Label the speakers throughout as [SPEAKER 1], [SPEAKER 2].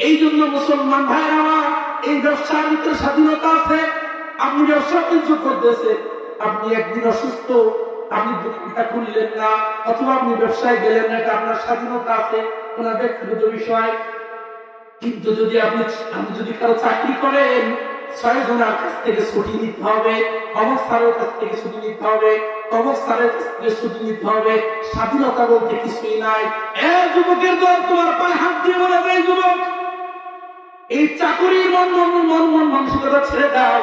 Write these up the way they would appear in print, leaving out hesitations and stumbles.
[SPEAKER 1] এই জন্য মুসলমান ভাইরা, এই ব্যবসার ভিতরে স্বাধীনতা আছে। আপনি ব্যবসা বাণিজ্য করতেছেন, আপনি একদিন অসুস্থ, আপনি দোকানটা খুললেন না, অথবা আপনি ব্যবসায় গেলেন না, এটা আপনার স্বাধীনতা আছে, ওনার ব্যক্তিগত বিষয়। কিন্তু যদি আপনি যদি কারো চাকরি করেন, 6 জনের কাছ থেকে ছুটি নিতে হবে, অমুক স্যারের কাছ থেকে ছুটি নিতে হবে, অমুক স্যারের কাছ থেকে ছুটি নিতে হবে, স্বাধীনতা বলতে কিছুই নাই। যুবকের দল, তোমার পায়ে হাত দিয়ে বলে দেয়, যুবক, এই চাকরির মন মানসিকতা ছেড়ে দাও,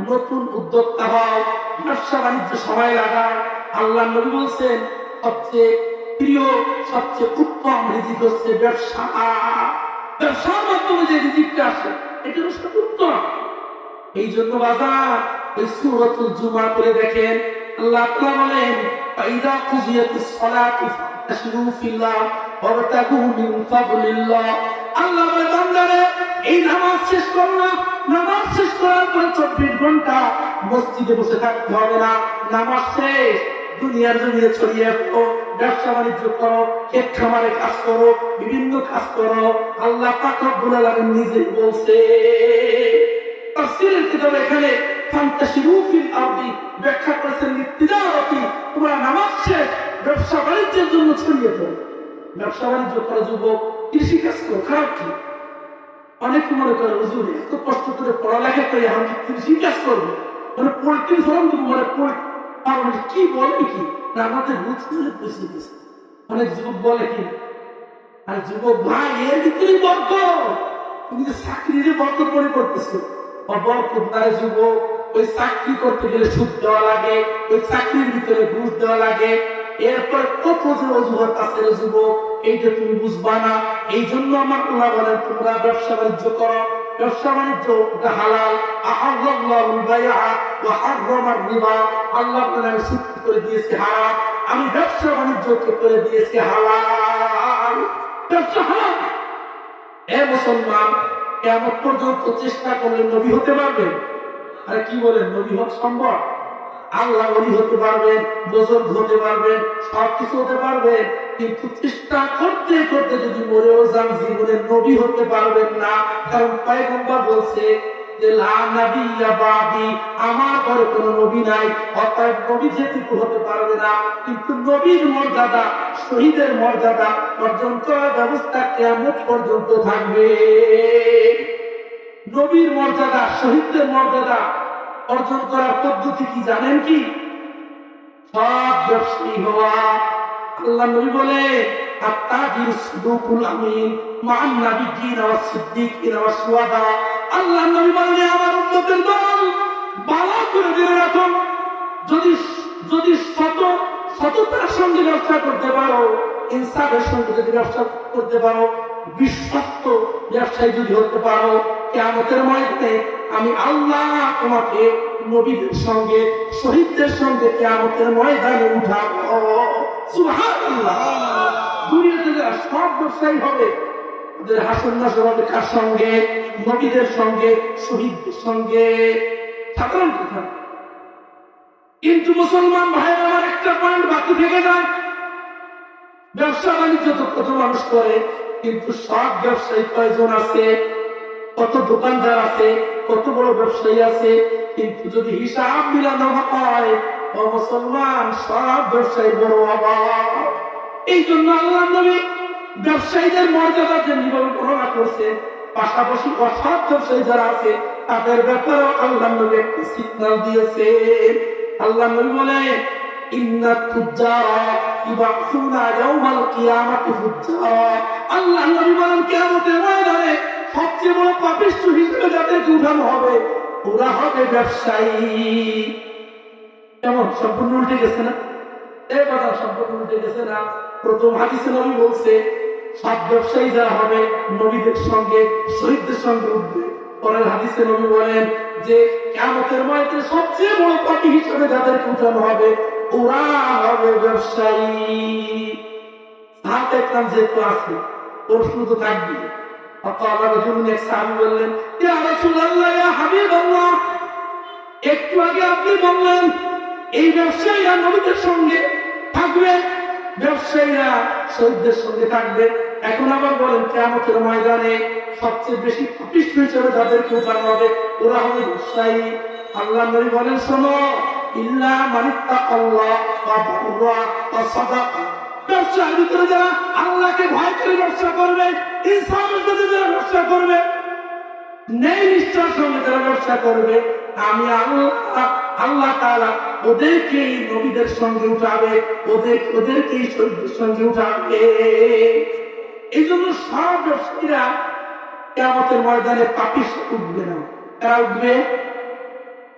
[SPEAKER 1] নতুন উদ্যোক্তা হও, ব্যবসা বাণিজ্য সময় লাগাও। আল্লাহ নবী বলছেন সবচেয়ে প্রিয়, সবচেয়ে উত্তম রিজিক হচ্ছে ব্যবসা। ব্যবসার মাধ্যমে যে রিজিকটা আসে, এটা হচ্ছে উত্তম। এই জন্য বাজার এই সূরাতুল জুমা করে দেখেন, আল্লাহ তাআলা বলেন, ফাইদা কুজিয়াতিস সালাতু ফাতাশিরু ফিল্লাহ ওয়াবতাগু মিন ফাদলিল্লাহ। আল্লাহ বলে, বান্দারে, এই নামাজ শেষ করো না, নামাজ শেষ করার পরে 24 ঘন্টা মসজিদে বসে থাকতে হবে না। নামাজ শেষ, দুনিয়ার জমিনে ছড়িয়ে পড়ো, ব্যবসা বাণিজ্য করো, ক্ষেত খামারে কাজ করো, বিভিন্ন কাজ করো। আল্লাহ পাক রব্বুল আলামিন নিজে বলছে, তাফসীরের কিতাবে এখানে ফান্তাশিরু ফিল আরদি ব্যাখ্যা করেছেন তিজারাতি, তোমরা নামাজ শেষ ব্যবসা বাণিজ্যের জন্য ছড়িয়ে পড়ো। ব্যবসা বাণিজ্য করা যুবক, কৃষি কাজ করো, খারাপ কি? অনেক মনে করে, হুজুর এত কষ্ট করে পড়ালেখা করে আমি কৃষি কাজ করবো, মানে পোল্ট্রি ফার্ম দেবো, মানে কি বলে কি না, আমাদের রুচ করে বুঝিয়ে দিচ্ছে। অনেক যুবক বলে কি, আর যুবক ভাই, এর ভিতরেই বরকত, তুমি যে চাকরির বরকত মনে করতেছো, বরকত নাই যুবক। ওই চাকরি করতে গেলে সুদ দেওয়া লাগে, ওই চাকরির ভিতরে ঘুষ দেওয়া লাগে, এরপর কত যে অজুহাত আছে যুবক, এইটা তুমি বুঝবা না। এই জন্য আমার আল্লাহ বলেন, তোমরা ব্যবসা বাণিজ্য করো, ব্যবসা বাণিজ্য হালাল। আহাল্লাহুল বাইআ ওয়া হারামার রিবা। আল্লাহ তাআলা সুদ করে দিয়েছে হারাম, আমি ব্যবসা বাণিজ্যকে করে দিয়েছি হালাল। ব্যবসা হালাল। মুসলমান, কিয়ামত পর্যন্ত চেষ্টা করলে নবী হতে পারবেন? আরে কি বলেন, নবী হওয়া সম্ভব? আল্লাহ ওলি হতে পারবেন, বুজুর্গ হতে পারবেন, সবকিছু হতে পারবেন, কিন্তু চেষ্টা করতে করতে যদি মরেও যান, জীবনে নবী হতে পারবেন না। কারণ পয়গম্বর বলছে যে লা নাবিয়্যা বাদি, আমার পরে কোনো নবী নাই, অতএব নবী যেটুকু হতে পারবে না। কিন্তু নবীর মর্যাদা, শহীদের মর্যাদা অর্জন করার ব্যবস্থা কিয়ামত পর্যন্ত থাকবে। নবীর মর্যাদা, শহীদদের মর্যাদা অর্জন করার পদ্ধতি কি জানেন কি? সব ব্যবসায়ী হওয়া। আল্লাহ নবী বলে, আত-তাজিরু সিদুকুল আমিন মান নাবিয়্যিনা ওয়াস সিদ্দীকিনা ওয়াস শুহাদা। আল্লাহ নবী বলে, আমার উম্মতের দল, ভালো করে জেনে রাখো, যদি সততার সঙ্গে ব্যবসা করতে পারো, ইনসাফের সঙ্গে যদি ব্যবসা করতে পারো, বিশ্বস্ত ব্যবসায়ী যদি হতে পারো, কিয়ামতের ময়দানে আমি আল্লাহ তোমাকে নবীদের সঙ্গে, শহীদদের সঙ্গে কিয়ামতের ময়দানে উঠাবো। সুবহানাল্লাহ। দুনিয়াতে যারা সব ব্যবসায়ী হবে, ওদের হাসর নাসর হবে কার সঙ্গে? নবীদের সঙ্গে, শহীদদের সঙ্গে। সাধারণ কথা। কিন্তু মুসলমান ভাইয়ের আমার একটা পয়েন্ট বাকি থেকে যায়। ব্যবসা বাণিজ্য তো কত মানুষ করে, কিন্তু সব ব্যবসায়ী কয়জন আছে? কত দোকানদার আছে, কত বড় ব্যবসায়ী আছে, কিন্তু যদি হিসাব মিলানো হয়, ও মুসলমান, সব ব্যবসায়ী বড় অভাব। এই জন্য আল্লাহ নবী ব্যবসায়ীদের মর্যাদা যে নির্ধারণ বর্ণনা করছেন, পাশাপাশি অসৎ ব্যবসায়ী যারা আছে তাদের ব্যাপারে আল্লাহ নবী একটা সিগন্যাল দিয়েছে। আল্লাহ নবী বলে, ইন্নাত তুজ্জারা ইবাসুনা ইয়াউমাল কিয়ামাতি ফুজ্জারা। আল্লাহ নবী বলেন, কিয়ামতের ময়দানে সবচেয়ে বড় পাপিষ্ঠ হিসেবে যাদেরকে উঠানো হবে, ওরা হবে ব্যবসায়ী। কেমন সম্পূর্ণ উল্টে গেছে না? এই কথা সম্পূর্ণ উল্টে গেছে না? প্রথম হাদিসে নবী বলছে, সব ব্যবসায়ী যারা হবে নবীদের সঙ্গে, শহীদদের সঙ্গে উঠবে। পরের হাদিসে নবী বলেন যে কিয়ামতের ময়দানে সবচেয়ে বড় পাপী হিসেবে যাদেরকে উঠানো হবে, ওরা হবে ব্যবসায়ী। সাহাবা একরাম যেহেতু আছে, প্রশ্ন তো থাকবে। বললেন, ইয়া রাসূলুল্লাহ, ইয়া হাবিবাল্লাহ, একটু আগে আপনি বললেন এই ব্যবসায়ীরা নবীদের সঙ্গে থাকবে, ব্যবসায়ীরা শহীদদের সঙ্গে থাকবে। এখন আবার বলেন কিয়ামতের ময়দানে সবচেয়ে বেশি পাপিষ্ঠ হিসেবে যাদেরকে উঠানো হবে ওরা হবে ব্যবসায়ী। আল্লাহ নবী বলেন, শোনো, ইল্লা মানিত্তাকাল্লাহ ওয়া বাররা ওয়া সাদাকা, ব্যবসার ভিতরে যারা আল্লাহকে ভয় করে ব্যবসা করবে, ইনসাফের সাথে যারা ব্যবসা করবে, ন্যায় নিষ্ঠার সঙ্গে যারা ব্যবসা করবে, আমি আল্লাহ তাআলা ওদেরকে নবীদের সঙ্গে উঠাবে, ওদেরকে শহীদদের সঙ্গে উঠাবে। এই জন্য সব ব্যবসায়ীরা কিয়ামতের ময়দানে পাপিষ্ঠ উঠবে না। কারা উঠবে?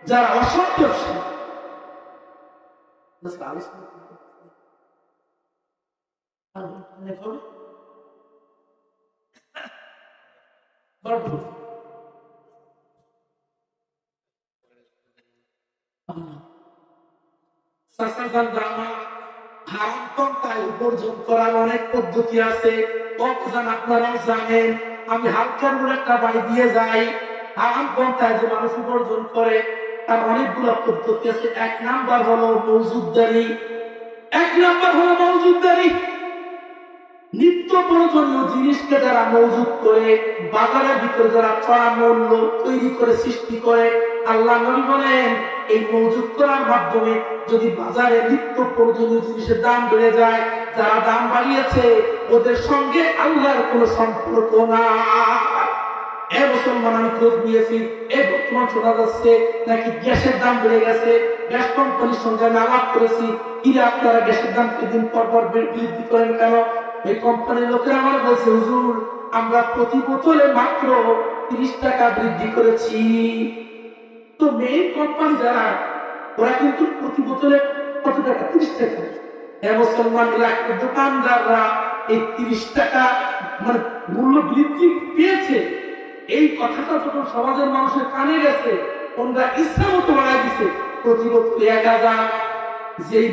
[SPEAKER 1] যারা অসৎ ব্যবসায়ী। হারাম পন্থায় উপার্জন করার অনেক পদ্ধতি আছে, আপনারাও জানেন। আমি হালকার উপর একটা বাড়ি দিয়ে যাই। হারাম পন্থায় যে মানুষ উপার্জন করে তার অনেকগুলো পদ্ধতি আছে। এক নাম্বার হলো মওজুদদারি। নিত্য প্রয়োজনীয় জিনিসকে যারা মজুদ করে বাজারের ভিতরে যারা চড়া মূল্য তৈরি করে সৃষ্টি করে, আল্লাহ নবী বলেন এই মজুদ করার মাধ্যমে যদি বাজারে নিত্য প্রয়োজনীয় জিনিসের দাম বেড়ে যায়, যারা দাম বাড়িয়েছে ওদের সঙ্গে আল্লাহর কোনো সম্পর্ক না। মুসলমান, আমি খোঁজ নিয়েছি, এই বর্তমান শোনা যাচ্ছে নাকি গ্যাসের দাম বেড়ে গেছে। গ্যাস কোম্পানির সঙ্গে আমি আলাপ করেছি, কিরা আপনারা গ্যাসের দাম দিন পর পর বৃদ্ধি করেন কেন? এই কোম্পানির লোকেরা আমার বলছে, হুজুর আমরা প্রতি বোতলে মাত্র 30 টাকা বৃদ্ধি করেছি। তো মেইন কোম্পানি যারা, ওরা কিন্তু প্রতি বোতলে কত টাকা? 30 টাকা। মুসলমান এলাকার দোকানদাররা এই 30 টাকা মানে মূল্য বৃদ্ধি পেয়েছে, এই কথাটা যখন সমাজের মানুষের কানে গেছে, ওরা ইচ্ছা মতো বাড়াই দিছে। প্রতি বোতলে 1000, যেই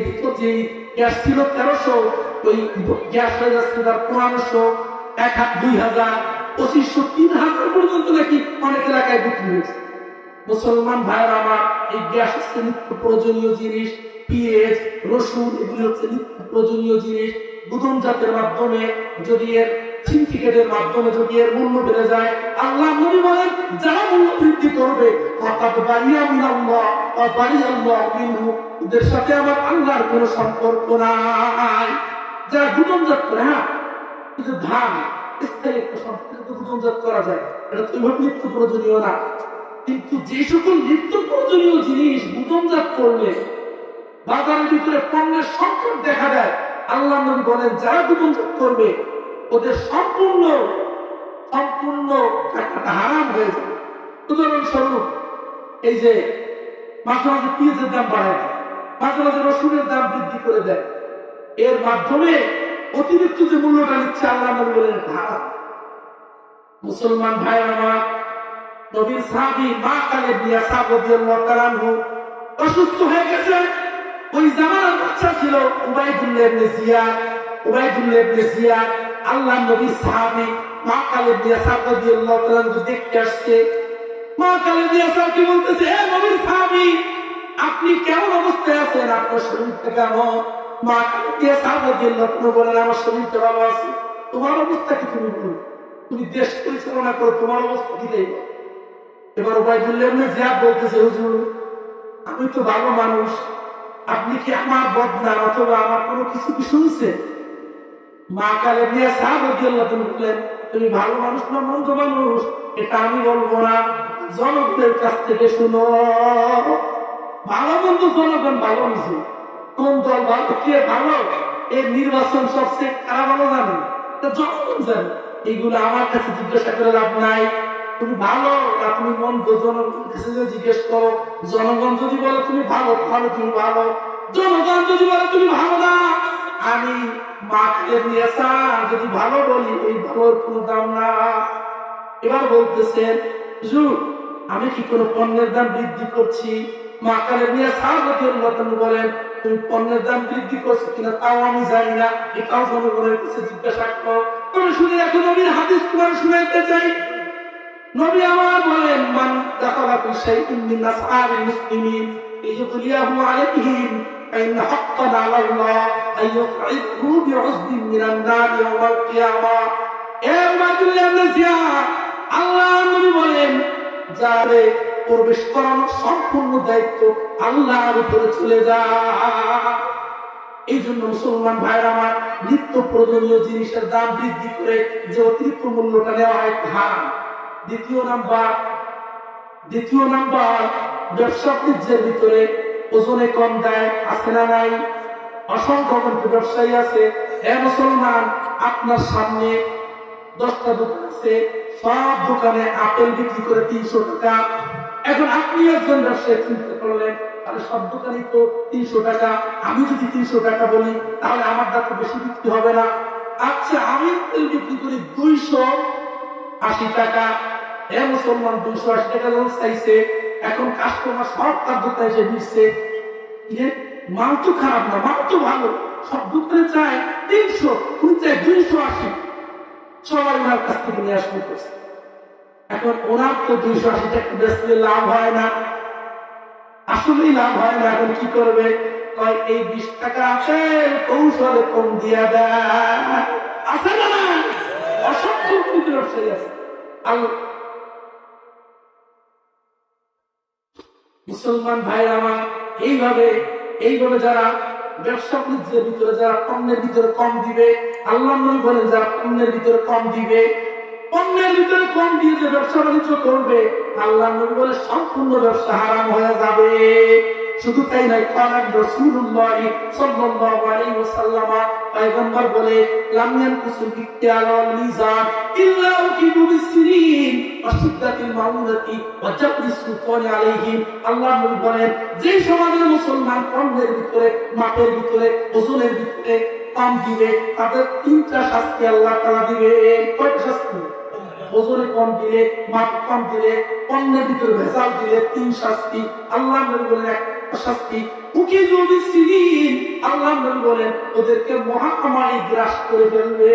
[SPEAKER 1] গ্যাস ছিল 1300, ওই গ্যাস হয়ে যাচ্ছে তার 1500, 2000, 2500, 3000 পর্যন্ত নাকি অনেক এলাকায় বিক্রি হয়েছে। মুসলমান ভাইয়ের আমার, এই গ্যাস হচ্ছে নিত্য প্রয়োজনীয় জিনিস, পেঁয়াজ, রসুন এগুলি হচ্ছে নিত্য প্রয়োজনীয় জিনিস। গুদামজাতের মাধ্যমে যদি এর সিন্ডিকেটের মাধ্যমে যদি এর মূল্য বেড়ে যায়, আল্লাহ নবী বলেন যারা মূল্য বৃদ্ধি করবে ফাকাদ বারিয়া মিনাল্লাহ ওয়া বারিয়াল্লাহু মিনহু, ওদের সাথে আমার আল্লাহর কোনো সম্পর্ক নাই। যারা গুদামজাত করে, হ্যাঁ, কিন্তু ধান স্থায়ী একটা সম্পর্ক গুদামজাত করা যায়, এটা তো নিত্য প্রয়োজনীয় না। কিন্তু যে সকল নিত্য প্রয়োজনীয় জিনিস গুদামজাত করলে বাজারের ভিতরে পণ্যের সংকট দেখা দেয়, আল্লাহ নবী বলেন যারা গুদামজাত করবে ওদের সম্পূর্ণ টাকাটা হারাম হয়ে যাবে। উদাহরণস্বরূপ, এই যে মাঝে মাঝে পেঁয়াজের দাম বাড়ায় দেয়, মাঝে মাঝে রসুনের দাম বৃদ্ধি করে দেয়, এর মাধ্যমে অতিরিক্ত যে মূল্যটা নিচ্ছে আল্লাহ নবী বলেন হারাম। মুসলমান ভাই আমার, নবীর সাহাবী মাকাল ইবনে ইয়াসার রাদিয়াল্লাহু তাআলা আনহু অসুস্থ হয়ে গেছে। ওই জামানার বাচ্চা ছিল উবাইদুল্লাহ ইবনে জিয়াদ, আল্লাহ নবীর সাহাবী মাকাল ইবনে ইয়াসার রাদিয়াল্লাহু তাআলা আনহু দেখতে আসছে। মাকাল ইবনে ইয়াসার কি বলতেছে, হে নবীর সাহাবী, আপনি কেমন অবস্থায় আছেন? আপনার শরীরটা কেমন? মাকাল ইবনে ইয়াসার রাদিয়াল্লাহু তাআলা বলেন, আমার শরীরটা ভালো আছে। তোমার অবস্থা কি? তুমি বলো, তুমি দেশ পরিচালনা করো, তোমার অবস্থা কি? এবার উবাইদুল্লাহ ইবনে জিয়াদ বলতেছে, হুজুর আমি তো ভালো মানুষ, আপনি কি আমার বদনাম অথবা আমার কোনো কিছু কি শুনছেন? মাকাল ইবনে ইয়াসার রাদিয়াল্লাহু তাআলা বললেন, তুমি ভালো মানুষ না মন্দ মানুষ এটা আমি বলবো না, জনগণের কাছ থেকে শুনো। ভালো মন্দ জনগণ ভালো বুঝে, কোন দল ভালো কে ভালো এর নির্বাচন সবচেয়ে কারা ভালো জানে? জনগণ জানে। এইগুলো আমার কাছে জিজ্ঞাসা করে লাভ নাই। তুমি ভালো না তুমি মন্দ জনগণের কাছে জিজ্ঞেস করো। জনগণ যদি বলে তুমি ভালো, তাহলে তুমি ভালো। জনগণ যদি বলে তুমি ভালো না, আমি মাকে নিয়েছা যদি ভালো বলি, এই ভালোর কোনো দাম না। এবার বলতেছেন, হুজুর আমি কি কোনো পণ্যের দাম বৃদ্ধি করছি? মাকালে নিয়ে সাহাবাদিয়াল্লাহু বলেন, তুমি পণ্যের দাম বৃদ্ধি করছো কিনা তাও আমি জানি না, এটাও জনগণের কাছে জিজ্ঞাসা করো। তবে শুনে রাখো, নবীর হাদিস তোমার শুনাইতে চাই। নবী আমার বলেন, মান দাখালা ফি শাইইন মিন আসহাবিল মুসলিমিন ইজলিয়াহু আলাইহিম ফাইন্না হাক্কান আলাল্লাহ আইয়ুকঈদহু বিউযবিন মিনান নার ইয়াওমাল কিয়ামা। এ উবাইদুল্লাহ ইবনে জিয়াদ, যারে প্রবেশ করানোর সম্পূর্ণ দায়িত্ব আল্লাহর উপরে চলে যায়। এই জন্য মুসলমান ভাইরা আমার, নিত্য প্রয়োজনীয় জিনিসের দাম বৃদ্ধি করে যে অতিরিক্ত মূল্যটা নেওয়া হয় হারাম। দ্বিতীয় নাম্বার ব্যবসা বাণিজ্যের ভিতরে ওজনে কম দেয়, আছে না নাই? অসংখ্য ব্যবসায়ী আছে। মুসলমান, আপনার সামনে 10টা দোকান আছে, সব দোকানে আপেল বিক্রি করে 300 টাকা। এখন আপনি একজন ব্যবসায়ী চিন্তা করলেন, তাহলে সব দোকানই তো 300 টাকা, আমি যদি 300 টাকা বলি তাহলে আমার দাম বেশি বিক্রি হবে না। আচ্ছা, আমি আপেল বিক্রি করি 280 টাকা। মুসলমান 280 টাকা যখন চাইছে, এখন কাস্টমার সব তার দোকানে এসে দিচ্ছে, মাল তো খারাপ না, মাল তো ভালো, সব দোকানে চায় 300, তুমি চাই 280, সবাই ওনার কাছ থেকে নিয়ে আসতে করছে। এখন ওনার তো 280 টাকা বেচলে লাভ হয় না, আসলেই লাভ হয় না। এখন কি করবে? এই 20 টাকা আপেল কৌশলে কম দিয়া দেয়, আছে না? অসংখ্য ব্যবসায়ী আছে। মুসলমান ভাইরা আমার, এইভাবে যারা ব্যবসা বাণিজ্যের ভিতরে, যারা পণ্যের ভিতরে কম দিবে, আল্লাহ নবী বলেন যারা পণ্যের ভিতরে কম দিবে, পণ্যের ভিতরে কম দিয়ে যে ব্যবসা বাণিজ্য করবে, আল্লাহ নবী বলে সম্পূর্ণ ব্যবসা হারাম হয়ে যাবে। শুধু তাই নয়, কালাম রাসূলুল্লাহ সাল্লাল্লাহু আলাইহি ওয়াসাল্লাম পয়গম্বর বলে, লাম ইয়ানকুসুল বিকিয়াল ওয়াল মিজান ইল্লা উকিবু বিসসিরিন ওয়া শিদ্দাতিল মাউনাতি ওয়া জাবরিস সুলতান আলাইহিম। আল্লাহ নবী বলেন, যে সমাজের মুসলমান পণ্যের ভিতরে, মাপের ভিতরে, ওজনের ভিতরে কম দিবে, তাদের 3টা শাস্তি আল্লাহ তাআলা দিবে। কয়টা শাস্তি? ওজনে কম দিলে, মাপ কম দিলে, পণ্যের ভিতরে ভেজাল দিলে 3 শাস্তি। আল্লাহ নবী বলেন একটা শাস্তি উকিযু বিসসিরিন, আল্লাহ নবী বলেন ওদেরকে মহামারী গ্রাস করে ফেলবে।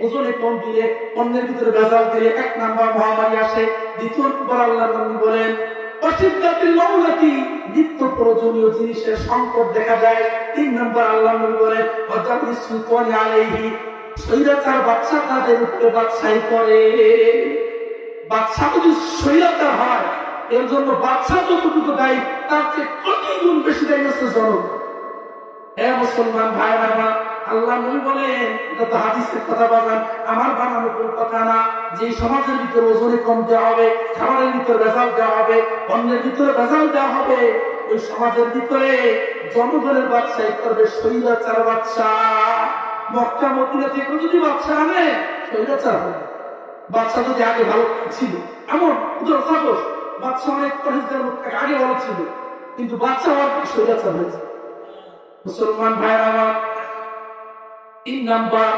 [SPEAKER 1] ওজনে কম দিলে, পণ্যের ভিতরে ভেজাল দিলে 1 নাম্বার মহামারী আসে। দ্বিতীয় নাম্বার আল্লাহ নবী বলেন অশিদ্দাতিল মাউলাতি, নিত্য প্রয়োজনীয় জিনিসের সংকট দেখা যায়। 3 নাম্বার আল্লাহ নবী বলেন ওয়াজাবরিস সুলতান আলাইহি, স্বৈরাচার বাদশা তাদের উপরে বাদশাহী করে। বাদশা যদি স্বৈরাচার হয়, এর জন্য বাদশা যতটুকু দায়ী, তার চেয়ে কোটি গুণ বেশি দায়ী হচ্ছে জনগণ। মুসলমান ভাইরা আমার, আল্লাহ নবী বলেন, এটা তো হাদিসের কথা বলেন, আমার বানানো কোনো কথা না, যে সমাজের ভিতরে ওজনে কম দেওয়া হবে, খাবারের ভিতরে ভেজাল দেওয়া হবে, অন্যের ভিতরে ভেজাল দেওয়া হবে, ওই সমাজের ভিতরে জনগণের বাদশাহী করবে স্বৈরাচার বাদশা। মক্কা মদিনা থেকে যদি বাদশা আনে, স্বৈরাচার হবে। বাদশা যদি আগে ভালো ছিল, এমন সাপোজ বাদশা অনেক আগে ভালো ছিল, কিন্তু বাদশা হওয়ার পর স্বৈরাচার হয়েছে। মুসলমান ভাইরা আমার, 3 নাম্বার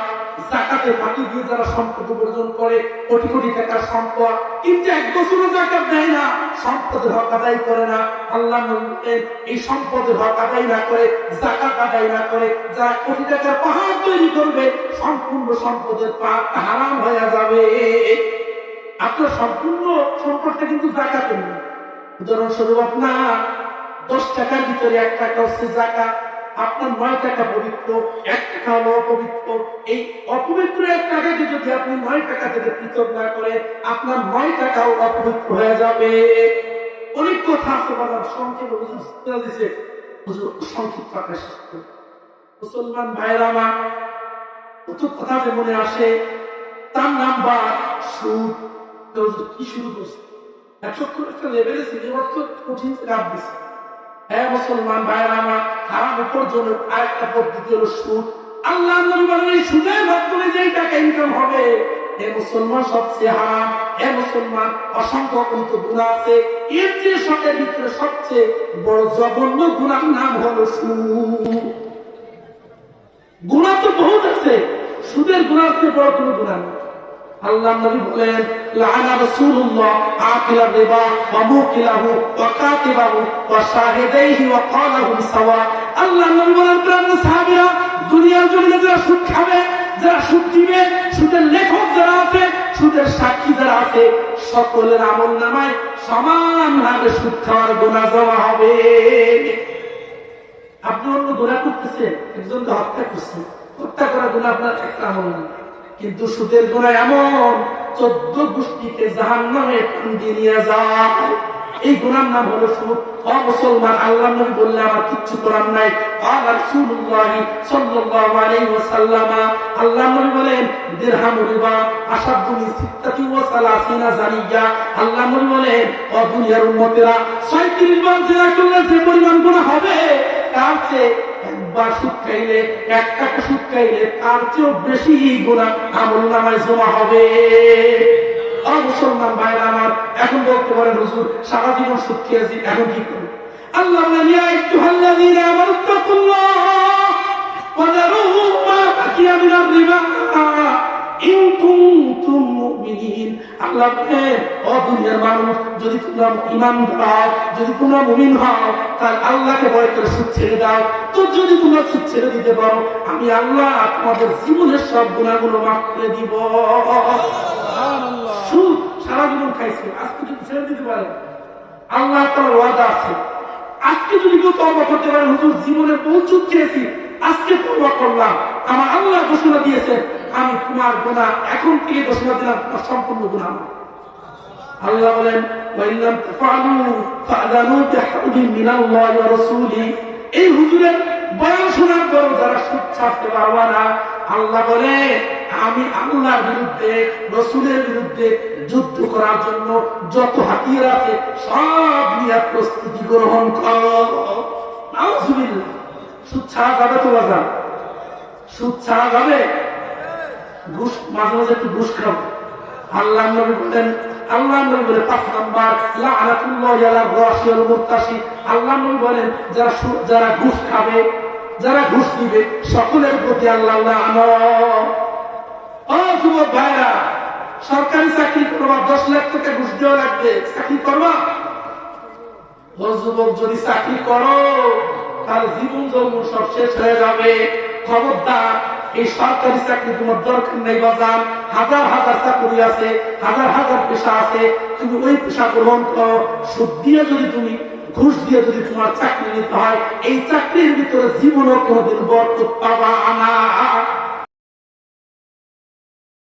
[SPEAKER 1] যাকাতে ফাঁকি দিয়ে যারা সম্পদ উপার্জন করে, কোটি কোটি টাকার সম্পদ, কিন্তু 1 বছরও যাকাত দেয় না, সম্পদের হক আদায় করে না। আল্লাহ এই সম্পদের হক আদায় না করে, যাকাত আদায় না করে, যারা কোটি টাকার পাহাড় তৈরি করবে, সম্পূর্ণ সম্পদের পাহাড় হারাম হয়ে যাবে। আপনার সম্পূর্ণ সম্পদটা কিন্তু যাকাতের না। উদাহরণস্বরূপ, আপনার 10 টাকার ভিতরে 1 টাকা হচ্ছে যাকাত, আপনার 9 টাকা পবিত্র, 1 টাকা হলো অপবিত্র। এই অপবিত্র 1 টাকাকে যদি আপনি 9 টাকা থেকে পৃথক না করে, আপনার 9 টাকাও অপবিত্র হয়ে যাবে। অনেক কথা আছে, সংক্ষেপে দিচ্ছে, সংক্ষিপ্ত আকাশ। মুসলমান ভাইরা আমার, কত কথা যে মনে আসে। 4 নাম্বার সুদ। কি শুরু করছে? একটা লেভেলে সিলেবাস তো কঠিন গাছ দিচ্ছে। মুসলমান ভাইরা আমার, হারাম উপার্জনের আরেকটা পদ্ধতি হলো সুদ। আল্লাহ নবী বলেন, এই সুদের মাধ্যমে যেই টাকা ইনকাম হবে, মুসলমান সবচেয়ে হারাম। মুসলমান, অসংখ্য গুনাহ আছে, এর চেয়ে সবের ভিতরে সবচেয়ে বড় জঘন্য গুনার নাম হলো সুদ। গুনাহ তো বহুত আছে, সুদের গুনাহ থেকে বড় কোনো গুনাহ নেই। আল্লাহ নবী বলেন, লাআনা রাসূলুল্লাহ আকিলা রিবা ওয়া মুকিলাহু ওয়া কাতিবাহু ওয়া শাহিদাইহি ওয়া ক্বালাহুম সাওয়া। আল্লাহ নবী বলেন, প্রাণ সাহাবীরা, দুনিয়ার জমিনে যারা সুদ খাবে, যারা সুদ দিবে, সুদের লেখক যারা আছে, সুদের সাক্ষী যারা আছে, সকলের আমলনামায় সমানভাবে সুদ খাওয়ার গুনাহ জমা হবে। আপনি অন্য গুনাহ করতেছেন, একজনকে হত্যা করছেন, হত্যা করা গুনাহ আপনার একটা আমল না। কিন্তু সুদের গুনাহ এমন 14 গোষ্ঠীকে জাহান্নামে টান নিয়ে যায়। এই গুনার নাম হলো সুদ। ও মুসলমান, আল্লাহর নবী বললে আমার কিচ্ছু করার নাই। আর রাসূলুল্লাহ সাল্লাল্লাহু আলাইহি ওয়াসাল্লাম, আল্লাহর নবী বলেন দিরহাম রিবা আশাদ্দু মিন সিত্তাতি ওয়া সালাসিনা জানিয়া। আল্লাহর নবী বলেন ও দুনিয়ার উম্মতেরা 36 বার জিনা করলে যে পরিমাণ গুনাহ হবে তার চেয়ে একবার সুদ খাইলে, 1 টাকা সুদ খাইলে তার চেয়েও বেশি গুনাহ আমলনামায় জমা হবে। মুসলমান ভাইরা আমার, এখন বলতে পারেন হুজুর সারা জীবন সুদ খেয়েছি, এখন কি করব? আল্লাহ বলেন ইয়া আইয়ুহাল্লাযীনা আমানু তাকুল্লাহ ওয়া যারু মা বাকিয়া মিনার রিবা ইন কুনতুম মুমিনিন। আল্লাহ বলেন ও দুনিয়ার মানুষ, যদি তোমরা ঈমানদার, যদি তোমরা মুমিন হও, তাহলে আল্লাহকে ভয় করে সুদ ছেড়ে দাও। তো যদি তোমরা সুদ ছেড়ে দিতে পারো, আমি আল্লাহ তোমাদের জীবনের সব গুনাহগুলো মাফ করে দিব। সুদ সারা জীবন খাইছে, আজকে যদি ছেড়ে দিতে পারে আল্লাহ তাআলার ওয়াদা আছে। আজকে যদি কেউ তওবা করতে পারে, হুজুর জীবনে বহু সুদ খেয়েছি, আজকে তওবা করলাম, আমার আল্লাহ ঘোষণা দিয়েছেন আমি তোমার গুনাহ এখন থেকে ঘোষণা দিলাম তোমার সম্পূর্ণ গুনাহ মাফ। আল্লাহ বলেন ওয়া ইল্লাম তাফআলু ফাআযানু বিহারবিন মিনাল্লাহি ওয়া রাসূলিহি। এই হুজুরের বয়ান শোনার পর যারা সুদ ছাড়তে পারবে না, আল্লাহ বলে আমি আল্লাহর বিরুদ্ধে, রাসূলের বিরুদ্ধে যুদ্ধ করার জন্য যত হাতিয়ার আছে সব নিয়ে প্রস্তুতি গ্রহণ করো। নাউযুবিল্লাহ। সুদ ছাড়া যাবে তো বাজার? সুদ ছাড়া যাবে? ঘুষ মাঝে মাঝে একটু ঘুষ খাও। আল্লাহ নবী বলেন, আল্লাহ নবী বলে 5 নাম্বার লাআনাতুল্লাহি আলা রাশি ওয়াল মুরতাশি। আল্লাহ নবী বলেন যারা ঘুষ খাবে, যারা ঘুষ দিবে সকলের প্রতি আল্লাহ লানত। ও যুবক ভাইরা, সরকারি চাকরি করবা, 10 লাখ টাকা ঘুষ দেওয়া লাগবে, চাকরি করবা? ও যুবক, যদি চাকরি করো তাহলে জীবন যৌবন সব শেষ হয়ে যাবে। খবরদার, এই সরকারি চাকরি তোমার দরকার নেই বাজান। হাজার হাজার চাকরি আছে, হাজার হাজার পেশা আছে, তুমি ওই পেশা গ্রহণ করো। সুদ দিয়ে যদি তুমি, ঘুষ দিয়ে যদি তোমার চাকরি নিতে হয়, এই চাকরির ভিতরে জীবনও কোনোদিন বরকত পাবা না।